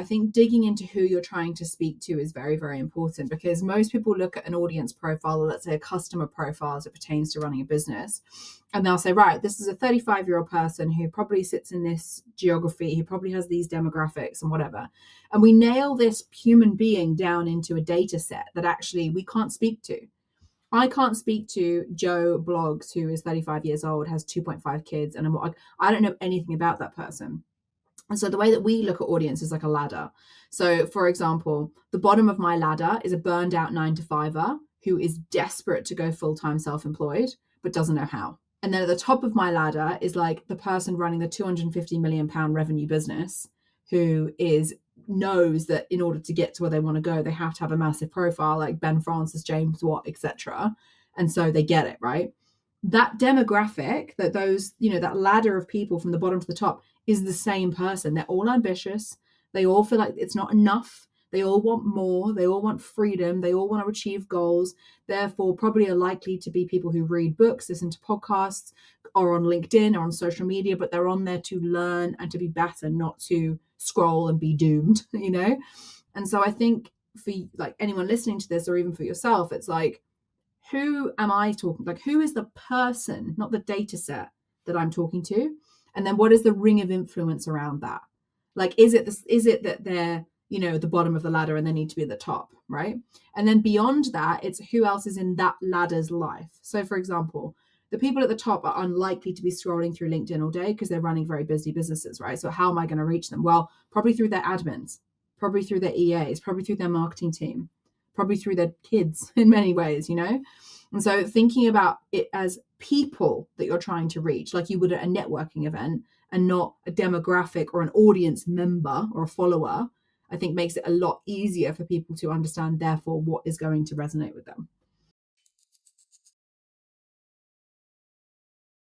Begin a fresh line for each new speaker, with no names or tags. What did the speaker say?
I think digging into who you're trying to speak to is very, very important, because most people look at an audience profile, or let's say a customer profile as it pertains to running a business, and they'll say, right, this is a 35-year-old person who probably sits in this geography, who probably has these demographics and whatever. And we nail this human being down into a data set that actually we can't speak to. I can't speak to Joe Bloggs, who is 35 years old, has 2.5 kids, and I don't know anything about that person. And so the way that we look at audience is like a ladder. So, for example, the bottom of my ladder is a burned out 9-to-5er who is desperate to go full-time self-employed, but doesn't know how. And then at the top of my ladder is like the person running the 250 million pound revenue business who knows that in order to get to where they want to go, they have to have a massive profile like Ben Francis, James Watt, etc. And so they get it, right? That demographic, that those, that ladder of people from the bottom to the top is the same person. They're all ambitious. They all feel like it's not enough. They all want more. They all want freedom. They all want to achieve goals. Therefore, probably are likely to be people who read books, listen to podcasts, or on LinkedIn or on social media, but they're on there to learn and to be better, not to scroll and be doomed, And so I think for like anyone listening to this, or even for yourself, it's like, who am I talking? Like, who is the person, not the data set that I'm talking to? And then what is the ring of influence around that? Like, is it that they're, the bottom of the ladder and they need to be at the top, right? And then beyond that, it's who else is in that ladder's life. So for example, the people at the top are unlikely to be scrolling through LinkedIn all day because they're running very busy businesses, right? So how am I going to reach them? Well, probably through their admins, probably through their EAs, probably through their marketing team, probably through their kids in many ways, And so thinking about it as people that you're trying to reach, like you would at a networking event, and not a demographic or an audience member or a follower, I think makes it a lot easier for people to understand, therefore, what is going to resonate with them.